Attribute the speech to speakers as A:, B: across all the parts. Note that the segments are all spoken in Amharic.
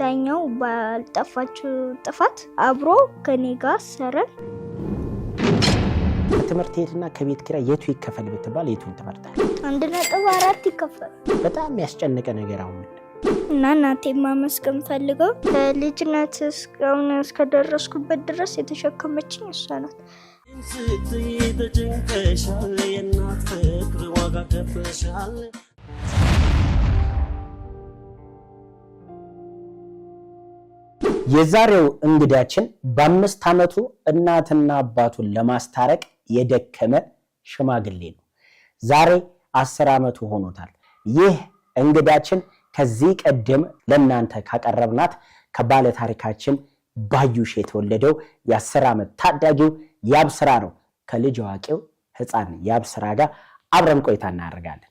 A: ዳኛው ባልጠፋችው ጥፋት አብሮ ከኔ ጋር ሰረ።
B: ትምህርት ቤትና ከቤት ኪራይ የቱ ይከፈል ብትባል የቱን ትመርጣለህ?
A: 1.4 ይከፈል።
B: በጣም ያስጨነቀ ነገር አሁን
A: እና እናቴ ማመስገን ፈልገው ልጅነት እስከደረስኩበት ድረስ የተሸከመችኝ እሷ ናት።
B: የዛሬው እንግዳችን በ5 ዓመቱ እናትና አባቱን ለማስታረቅ የደከመ ሽማግሌ ነው። ዛሬ 10 ዓመቱ ሆኖታል። ይህ እንግዳችን ከዚህ ቀደም ለእናንተ ካቀረብናት ከባለ ታሪካችን ባዩሽ የተወለደው የ10 ዓመት ታዳጊው ያብስራ ነው። ከልጅ አዋቂው ህፃን ያብስራ ጋር አብረን ቆይታ እናደርጋለን።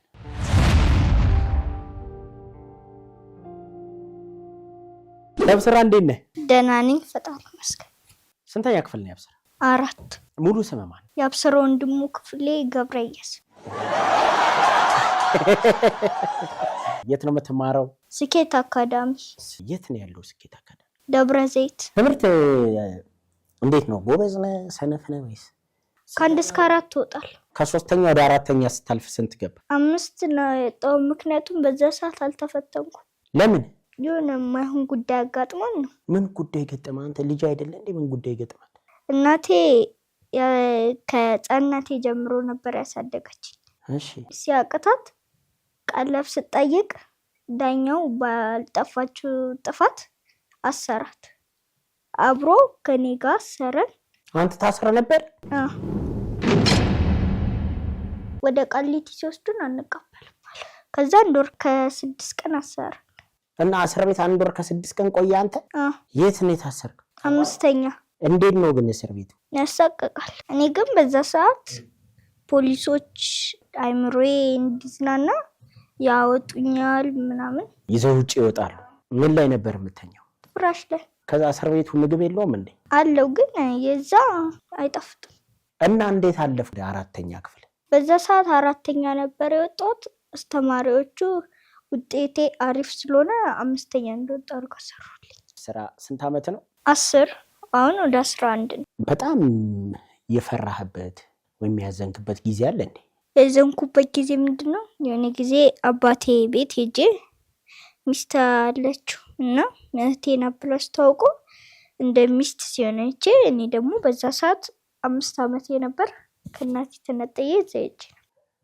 B: ያብስራ እንዴት ነህ?
A: ደህና ነኝ ፈጣሪ ይመስገን።
B: ስንተኛ ክፍል ነው ያብስራ?
A: 4
B: ሙሉ ስም ማን?
A: ያብስራ ወንድሙ ክፍሌ ገብረየስ።
B: የት ነው የምትማረው?
A: ስኬት አካዳሚ።
B: የት ነው ያለው ስኬት አካዳሚ?
A: ደብረ ዘይት።
B: ትምህርት እንዴት ነው? ጎበዝ ነህ ሰነፍ ነህ ወይስ?
A: ከ1 እስከ 4 ትወጣል።
B: ከ3ኛ ወደ 4ኛ ስታልፍ ስንት ገባ?
A: 5 ነው የወጣው። ምክንያቱም በዛ ሰዓት አልተፈተንኩም።
B: ለምን?
A: የሆነ የማይሆን ጉዳይ አጋጥሞን ነው።
B: ምን ጉዳይ ገጠመ? አንተ ልጅ አይደለ እንዴ? ምን ጉዳይ ገጠመ?
A: እናቴ ከህፃንነቴ ጀምሮ ነበር ያሳደገችኝ።
B: እሺ።
A: ሲያቅታት ቀለብ ስትጠይቅ ዳኛው ባልጠፋችው ጥፋት አሰራት። አብሮ ከኔ ጋር ሰረን።
B: አንተ ታስረ ነበር?
A: ወደ ቃሊቲ ሲወስዱን አንቀበልም። ከዛ 1 ወር ከ6 ቀን አሰረ።
B: እና እስር ቤት 1 ወር ከ6 ቀን ቆየ አንተ? የት ነው የታሰርከው?
A: 5ኛ።
B: እንዴት ነው ግን እስር ቤቱ?
A: ያሳቀቃል። እኔ ግን በዛ ሰዓት ፖሊሶች አይምሮዬ እንዲዝናና ያወጡኛል ምናምን።
B: ይዘው ውጪ ይወጣሉ። ምን ላይ ነበር የምተኛው?
A: ፍራሽ ላይ።
B: ከዛ እስር ቤቱ ምግብ የለውም እንዴ?
A: አለው ግን የዛ አይጣፍጥም።
B: እና እንዴት አለፍ 4ኛ ክፍል?
A: በዛ ሰዓት 4ኛ ነበር የወጣሁት። አስተማሪዎቹ ውጤቴ አሪፍ ስለሆነ 5ኛ እንደወጣሁ አድርገው ሰሩልኝ።
B: ስራ ስንት ዓመት ነው?
A: 10። አሁን ወደ 11 ነው።
B: በጣም የፈራህበት ወይም ያዘንክበት ጊዜ አለ እንዴ?
A: የዘንኩበት ጊዜ ምንድነው? የሆነ ጊዜ አባቴ ቤት ሄጄ ሚስት አለችው እና እህቴን አብላሽ ታውቁ እንደ ሚስት ሲሆነች፣ እኔ ደግሞ በዛ ሰዓት 5 ዓመቴ ነበር። ከእናቴ ተነጠየ ዘይጅ።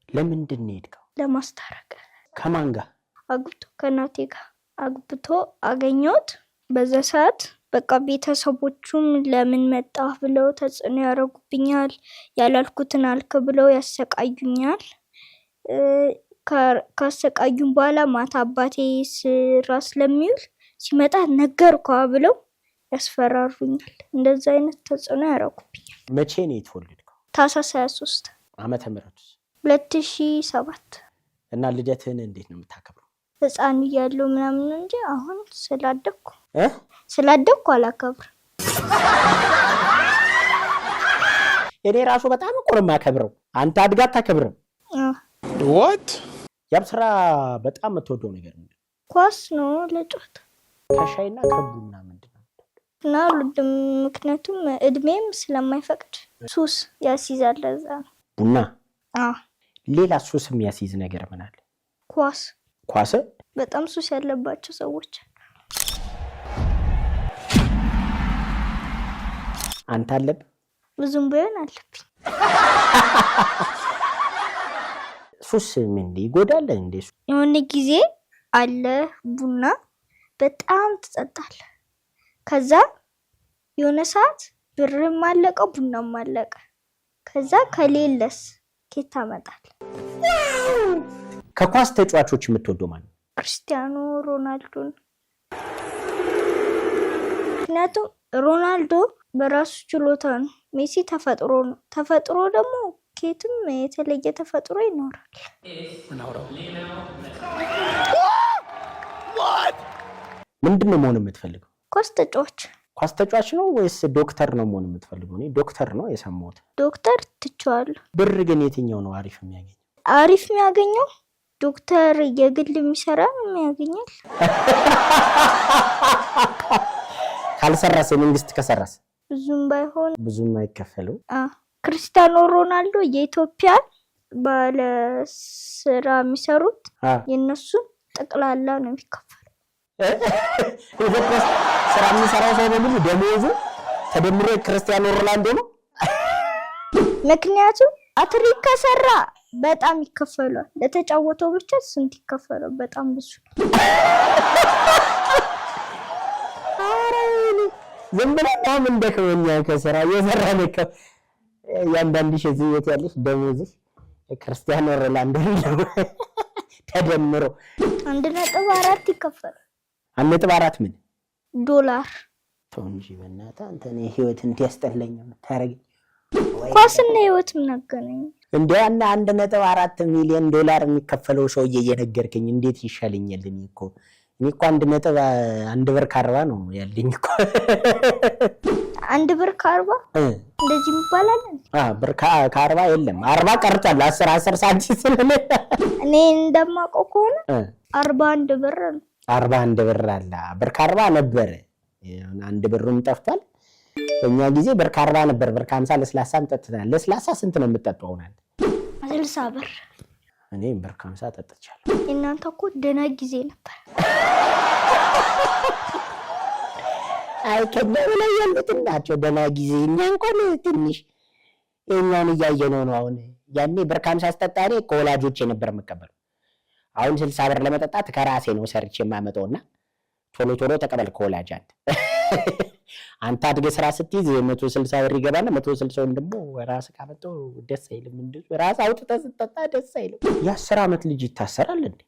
B: ለምንድን ነው የሄድከው?
A: ለማስታረቅ።
B: ከማን ጋር?
A: አግብቶ ከእናቴ ጋር አግብቶ አገኘሁት። በዛ ሰዓት በቃ ቤተሰቦቹም ለምን መጣህ ብለው ተጽዕኖ ያደርጉብኛል። ያላልኩትን አልክ ብለው ያሰቃዩኛል። ካሰቃዩኝ በኋላ ማታ አባቴ ስራ ስለሚውል ሲመጣ ነገርኳ ብለው ያስፈራሩኛል። እንደዛ አይነት ተጽዕኖ ያደርጉብኛል።
B: መቼ ነው የተወለድከው?
A: ታህሳስ 23
B: ዓመተ ምህረት
A: 2007።
B: እና ልደትህን እንዴት ነው የምታከብረው?
A: ህፃን እያለሁ ምናምን እንጂ አሁን ስላደኩ አላከብርም።
B: እኔ ራሱ በጣም እኮ ነው የማከብረው። አንተ አድጋ አታከብርም?
C: what
B: ያብስራ በጣም የምትወደው ነገር ምንድን ነው?
A: ኳስ ነው ለጨዋታ።
B: ከሻይና ከቡና ምንድን ነው?
A: እና ምክንያቱም እድሜም ስለማይፈቅድ ሱስ ያስይዛል። ለዛ ነው
B: ቡና። ሌላ ሱስ የሚያስይዝ ነገር ምን አለ? ኳስ
A: በጣም ሱስ ያለባቸው ሰዎች።
B: አንተ አለብህ?
A: ብዙም ቢሆን አለብኝ።
B: ሱስ ምን ይጎዳል እንዴ?
A: የሆነ ጊዜ አለ ቡና በጣም ትጠጣለህ። ከዛ የሆነ ሰዓት ብርም አለቀ ቡናም አለቀ። ከዛ ከሌለስ ኬት ታመጣለህ?
B: ከኳስ ተጫዋቾች የምትወደው ማን ነው?
A: ክርስቲያኖ ሮናልዶን። ምክንያቱም ሮናልዶ በራሱ ችሎታ ነው። ሜሲ ተፈጥሮ ነው። ተፈጥሮ ደግሞ ኬትም የተለየ ተፈጥሮ ይኖራል።
B: ምንድን ነው መሆን የምትፈልገው?
A: ኳስ ተጫዋች።
B: ኳስ ተጫዋች ነው ወይስ ዶክተር ነው መሆን የምትፈልገው? እኔ ዶክተር ነው የሰማሁት።
A: ዶክተር ትችዋለሁ።
B: ብር ግን የትኛው ነው አሪፍ የሚያገኘው?
A: አሪፍ የሚያገኘው ዶክተር የግል የሚሰራ ነው የሚያገኘው።
B: ካልሰራስ የመንግስት ከሰራስ
A: ብዙም ባይሆን
B: ብዙም አይከፈለው
A: ክርስቲያኖ ሮናልዶ የኢትዮጵያ ባለ ስራ የሚሰሩት የነሱ ጠቅላላ ነው የሚከፈለው
B: ኢትዮጵያ ስራ የሚሰራው ሰው በሙሉ ደሞዙ ተደምሮ ክርስቲያኖ ሮናልዶ ነው
A: ምክንያቱም አትሪክ ከሰራ በጣም ይከፈላል ለተጫወተው ብቻ ስንት ይከፈላል በጣም ብዙ
B: ዘንበላም እንደከወኛ ከሰራ የሰራነ ያንዳንድ ሺህ ያለሽ ደሞዝሽ ክርስቲያኖ ሮናልዶ ነው ተደምሮ
A: 1.4 ይከፈላል
B: 1.4 ምን
A: ዶላር
B: ቶንጂ በእናትህ አንተ ነው ህይወት እንዲያስጠላኝ የምታረግ
A: ኳስና ህይወት ምን አገናኝ
B: እንደና 1.4 ሚሊዮን ዶላር የሚከፈለው ሰውዬ እየነገርከኝ እንዴት ይሻለኛል እኮ እኔ እኮ 1 ብር ከ40 ነው ያለኝ እኮ
A: 1 ብር ከ40 እንደዚህ ይባላል
B: ብር ከ40 የለም 40 ቀርቷል 10 ሳንቲም ስለኔ
A: እኔ እንደማውቀው ከሆነ 41 ብር
B: 41 ብር አለ ብር ከ40 ነበር 1 ብሩም ጠፍቷል በእኛ ጊዜ ብር ከ40 ነበር ብር ከ50 ለስላሳም ጠጥተናል ለስላሳ ስንት ነው የምትጠጣው ማለት
A: 60 ብር
B: እኔ ብር ከ50 ጠጥቻለሁ
A: እናንተ እኮ ደና ጊዜ ነበር
B: አይ ከነው ላይ ያሉትናቸው ደና ጊዜ እኛ እንኳን ትንሽ እኛን ያያየነው ነው አሁን ያኔ ብር ከ50 አስጠጣኔ ኮላጆች ነበር መቀበል አሁን 60 ብር ለመጠጣት ከራሴ ነው ሰርቼ የማመጣውና ቶሎ ቶሎ ተቀበል ኮላጅ አንተ አድገ ስራ ስትይዝ 160 ብር ይገባና 160ውን ደግሞ ራስ ካመጣ ደስ አይልም እንዴ ራስ አውጥተህ ስትጠጣ ደስ አይልም የ10 አመት ልጅ ይታሰራል እንዴ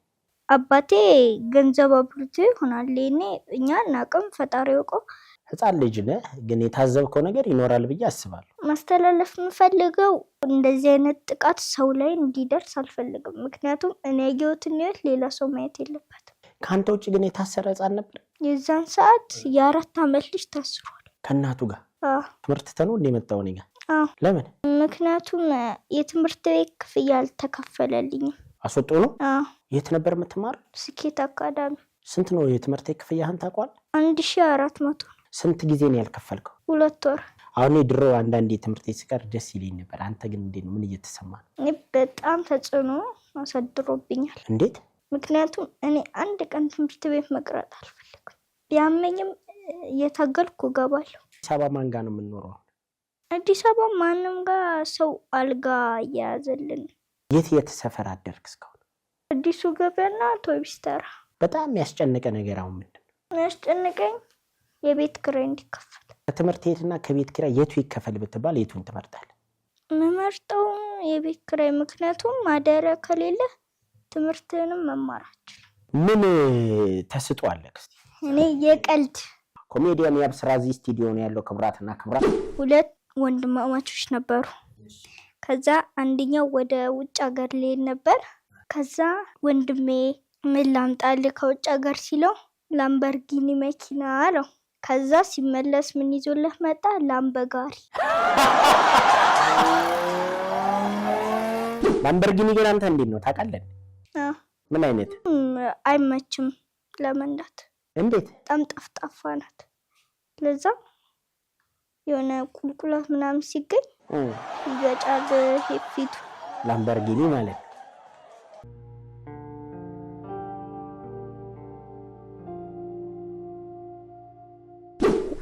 A: አባቴ ገንዘብ አብልቶ ይሆናል እኛ እናቀም ፈጣሪ ወቆ
B: ህፃን ልጅ ነህ ግን የታዘብከው ነገር ይኖራል ብዬ አስባለሁ
A: ማስተላለፍ የምፈልገው እንደዚህ አይነት ጥቃት ሰው ላይ እንዲደርስ አልፈልግም ምክንያቱም እኔ ያየሁትን ሌላ ሰው ማየት የለበትም
B: ካንተ ውጭ ግን የታሰረ ህፃን ነበር
A: የዛን ሰዓት የ4 አመት ልጅ ታስሯል
B: ከናቱ ጋር ትምህርት ተነው እንደመጣው ነኝ ለምን
A: ምክንያቱም የትምህርት ቤት ክፍያ አልተከፈለልኝም
B: አስወጡ ነው የት ነበር የምትማር
A: ስኬት አካዳሚ
B: ስንት ነው የትምህርት ቤት ክፍያህን ታቋል
A: 1400
B: ስንት ጊዜ ነው ያልከፈልከው
A: 2 ወር
B: አሁን ድሮ አንዳንዴ ትምህርት ቤት ስቀር ደስ ይለኝ ነበር አንተ ግን እንዴ ነው ምን እየተሰማ
A: ነው በጣም ተጽዕኖ አሳድሮብኛል
B: እንዴት
A: ምክንያቱም እኔ አንድ ቀን ትምህርት ቤት መቅረት አልፈልግም ቢያመኝም የታገልኩ ገባለሁ
B: አዲስ አበባ ማን ጋር ነው የምንኖረው
A: አዲስ አበባ ማንንም ጋር ሰው አልጋ ያያዘልን
B: የት ሰፈር አደርክ እስካሁን
A: አዲሱ ገበያና አውቶቡስ ተራ
B: በጣም ያስጨነቀ ነገር አሁን ምንድነው
A: ያስጨነቀኝ የቤት ኪራይ እንዲከፈል
B: ከትምህርት ቤትና ከቤት ኪራይ የቱ ይከፈል ብትባል የቱን ትመርጣለህ
A: መመርጠው የቤት ኪራይ ምክንያቱም ማደሪያ ከሌለ ትምህርትንም መማራች
B: ምን ተስጧለህ እስቲ
A: እኔ የቀልድ
B: ኮሜዲያን ያብስራዚ ስቱዲዮ ነው ያለው ክብራትና ክብራት
A: ሁለት ወንድማማቾች ነበሩ ከዛ አንደኛው ወደ ውጭ ሀገር ሊሄድ ነበር ከዛ ወንድሜ ምን ላምጣልህ ከውጭ ሀገር ሲለው ላምበርጊኒ መኪና አለው ከዛ ሲመለስ ምን ይዞልህ መጣ ላምበጋሪ
B: ላምበርጊኒ ግን አንተ እንዴት ነው ታውቃለህ ምን አይነት
A: አይመችም ለመንዳት
B: እንዴት
A: በጣም ጠፍጣፋ ናት ለዛ የሆነ ቁልቁለት ምናምን ሲገኝ ይገጫል ሄፊቱ
B: ላምበርጊኒ ማለት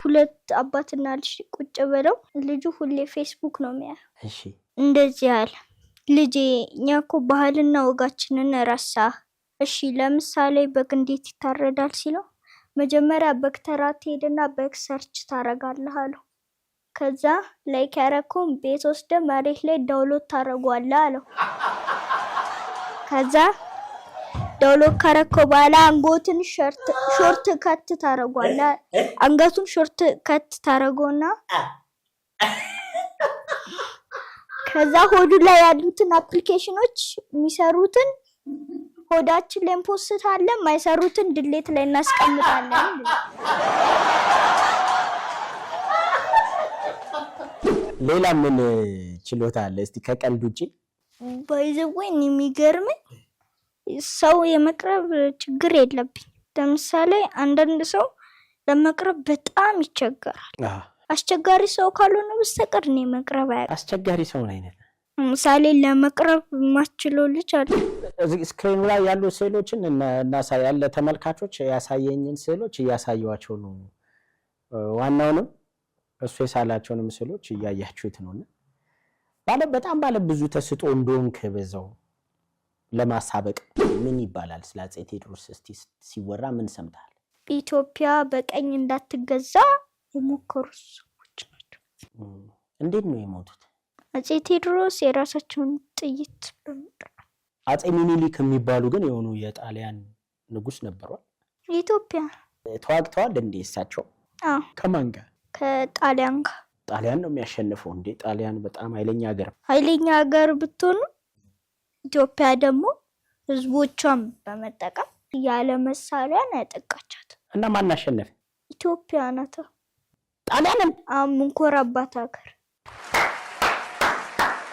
A: ሁለት አባትና ልጅ ቁጭ ብለው ልጁ ሁሌ ፌስቡክ ነው የሚያየው
B: እሺ
A: እንደዚህ አለ ልጄ እኛኮ ባህልና ወጋችንን ረሳ እሺ ለምሳሌ በግ እንዴት ይታረዳል ሲለው መጀመሪያ በግ ተራ ትሄድና በግ ሰርች ታረጋለህ አለው ከዛ ላይክ ያረከውን ቤት ወስደህ መሬት ላይ ዳውንሎድ ታረጋለህ አለው ከዛ ዳውንሎድ ካረከው በኋላ አንገቱን ሾርት ከት ታረጋለህ አንገቱን ሾርት ከት ታረጎና ከዛ ሆዱ ላይ ያሉትን አፕሊኬሽኖች የሚሰሩትን ሆዳችን ላይ ፖስታለን ማይሰሩትን ድሌት ላይ እናስቀምጣለን
B: ሌላ ምን ችሎታ አለ እስቲ ከቀልድ ውጪ
A: ባይዘወኝ የሚገርመኝ ሰው የመቅረብ ችግር የለብኝ ለምሳሌ አንዳንድ ሰው ለመቅረብ በጣም ይቸገራል። አስቸጋሪ ሰው ካልሆነ በስተቀር እኔ መቅረብ
B: አስቸጋሪ ሰው ነኝ።
A: ምሳሌ ለመቅረብ ማችለው ልጅ አለ።
B: ስክሪኑ ላይ ያሉ ስዕሎችን እናሳያለን ለተመልካቾች። ያሳየኝን ስዕሎች እያሳየዋቸው ነው። ዋናውንም እሱ የሳላቸውንም ስዕሎች እያያችሁት ነውና በጣም ባለ ብዙ ተስጦ እንደሆንክ በዛው ለማሳበቅ ምን ይባላል? ስለ አፄ ቴዎድሮስ እስቲ ሲወራ ምን ሰምታል?
A: ኢትዮጵያ በቀኝ እንዳትገዛ የሞከሩ ሰዎች ናቸው።
B: እንዴት ነው የሞቱት?
A: አፄ ቴዎድሮስ የራሳቸውን ጥይት በመጠቀም።
B: አፄ ሚኒሊክ የሚባሉ ግን የሆኑ የጣሊያን ንጉስ ነበሩ።
A: ኢትዮጵያ
B: ተዋግተዋል እንዴ እሳቸው? ከማን ጋር?
A: ከጣሊያን ጋር።
B: ጣሊያን ነው የሚያሸንፈው እንዴ? ጣሊያን በጣም ኃይለኛ ሀገር
A: ብትሆኑ ኢትዮጵያ ደግሞ ህዝቦቿን በመጠቀም ያለ መሳሪያ ያጠቃቻት።
B: እና ማን አሸነፈ?
A: ኢትዮጵያ ናት።
B: ጣሊያንን
A: ምንኮራባት ሀገር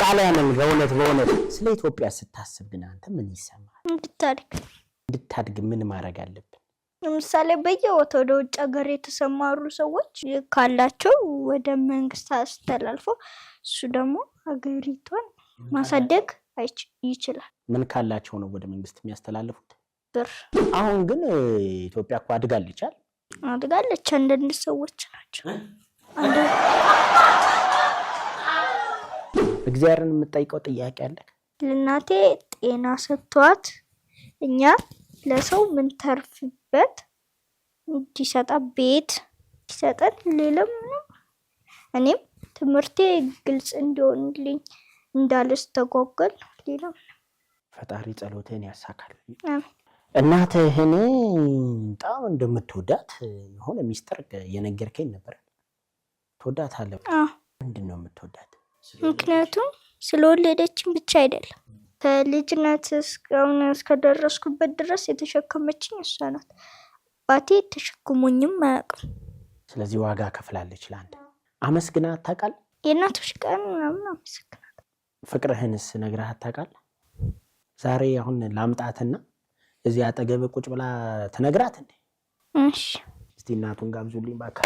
B: ጣሊያንን። በእውነት ስለ ኢትዮጵያ ስታስብ ግን አንተ ምን ይሰማል? እንድታድግ ምን ማድረግ አለብን?
A: ለምሳሌ በየቦታው ወደ ውጭ ሀገር የተሰማሩ ሰዎች ካላቸው ወደ መንግስት አስተላልፎ እሱ ደግሞ ሀገሪቷን ማሳደግ ይችላል።
B: ምን ካላቸው ነው ወደ መንግስት የሚያስተላልፉት?
A: ብር።
B: አሁን ግን ኢትዮጵያ እኮ አድጋለች።
A: አንዳንድ ሰዎች ናቸው።
B: እግዚአብሔርን የምጠይቀው ጥያቄ አለ።
A: ለእናቴ ጤና ሰጥቷት እኛ ለሰው ምን ተርፍበት እንዲሰጣ ቤት ይሰጣል። ሌላም እኔም ትምህርቴ ግልጽ እንዲሆንልኝ እንዳልስተጓጎል ሌላም
B: ፈጣሪ ጸሎትን ያሳካል። እናትህን በጣም እንደምትወዳት የሆነ ሚስጥር የነገርከኝ ነበር። ትወዳታለህ? ምንድን ነው የምትወዳት?
A: ምክንያቱም ስለወለደችኝ ብቻ አይደለም፣ ከልጅነት እስከደረስኩበት ድረስ የተሸከመችኝ እሷ ናት። አባቴ ተሸክሞኝም አያውቅም።
B: ስለዚህ ዋጋ ከፍላለች ለአንተ። አመስግናት ታውቃለህ?
A: የእናቶች ቀን ምናምን አመሰግናት።
B: ፍቅርህንስ ነግረሃት ታውቃለህ? ዛሬ አሁን ላምጣትና እዚህ አጠገብ ቁጭ ብላ ትነግራት እንዴ?
A: እሺ፣
B: እስቲ እናቱን ጋብዙልኝ ባካ።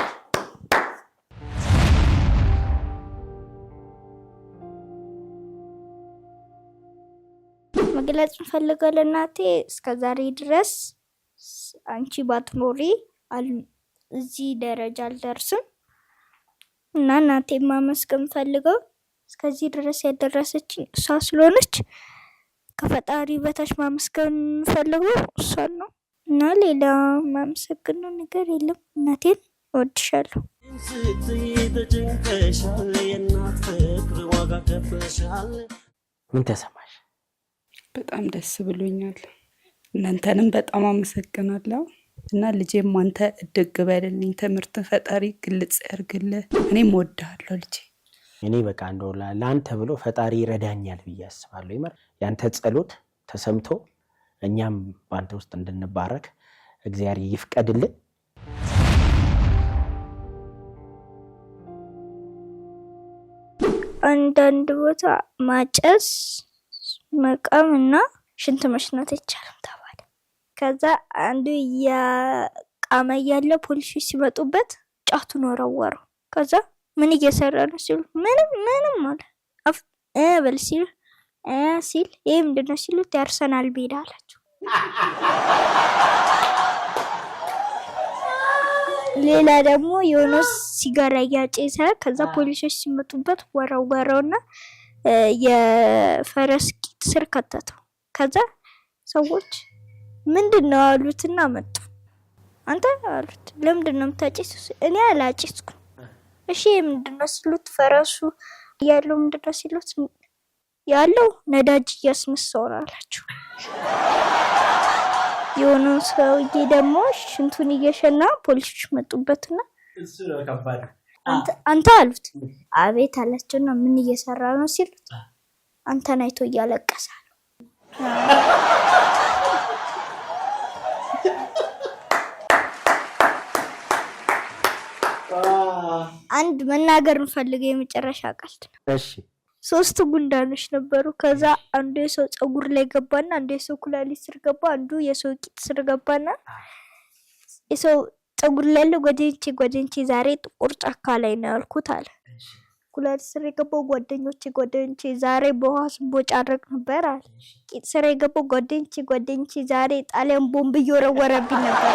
A: መግለጽ ፈልገው ለእናቴ እስከዛሬ ድረስ አንቺ ባትኖሪ እዚህ ደረጃ አልደርስም እና እናቴ ማመስገን ፈልገው እስከዚህ ድረስ ያደረሰችኝ እሷ ስለሆነች ከፈጣሪ በታች ማመስገን ፈልገው እሷን ነው እና ሌላ ማመሰግነው ነገር የለም። እናቴን እወድሻለሁ።
B: ምን ተሰማሽ?
D: በጣም ደስ ብሎኛል። እናንተንም በጣም አመሰግናለሁ እና ልጄም አንተ እድግ በልልኝ፣ ትምህርት ፈጣሪ ግልጽ ያርግልህ። እኔም እወድሃለሁ ልጄ።
B: እኔ በቃ እንደው ለአንተ ብሎ ፈጣሪ ይረዳኛል ብዬ አስባለሁ። ይመር ያንተ ጸሎት ተሰምቶ እኛም በአንተ ውስጥ እንድንባረክ እግዚአብሔር ይፍቀድልን።
A: አንዳንድ ቦታ ማጨስ መቃም እና ሽንት መሽናት አይቻልም ተባለ። ከዛ አንዱ ያቃመ ያለ ፖሊሶች ሲመጡበት ጫቱን ወረወረው። ከዛ ምን እየሰራ ነው ሲሉ ምንም አለ። በል ሲል ይሄ ምንድን ነው ሲሉት የአርሰናል ሜዳ አላቸው። ሌላ ደግሞ የሆነ ሲጋራ እያጨሰ ከዛ ፖሊሶች ሲመጡበት ወረወረውና የፈረስ ቂጥ ስር ከተተው። ከዛ ሰዎች ምንድነው አሉትና መጡ። አንተ አሉት ለምንድን ነው የምታጨሰው? እኔ አላጨስኩም። እሺ ምንድነው ሲሉት ፈረሱ ያለው ምንድነው ሲሉት ያለው ነዳጅ እያስነሳው አላቸው። የሆነ ሰውዬ ደግሞ ሽንቱን እየሸና ፖሊሶች መጡበትና አንተ አሉት። አቤት አላቸውና ምን እየሰራ ነው ሲሉት አንተን አይቶ እያለቀሰ ነው። አንድ መናገር እንፈልገው የመጨረሻ ቀልድ ነው።
B: እሺ
A: 3 ጉንዳኖች ነበሩ። ከዛ አንዱ የሰው ፀጉር ላይ ገባና አንዱ የሰው ኩላሊት ስር ገባ፣ አንዱ የሰው ቂጥ ስር ገባና የሰው ፀጉር ያለው ጓደኞቼ ዛሬ ጥቁር ጫካ ላይ ነው ያልኩት አለ። ኩላሊት ስር የገባው ጓደኞቼ ዛሬ በውሃ ስቦጫረቅ ነበር አለ። ቂጥ ስር የገባው ጓደኞቼ ዛሬ ጣሊያን ቦምብ እየወረወረብኝ ነበር።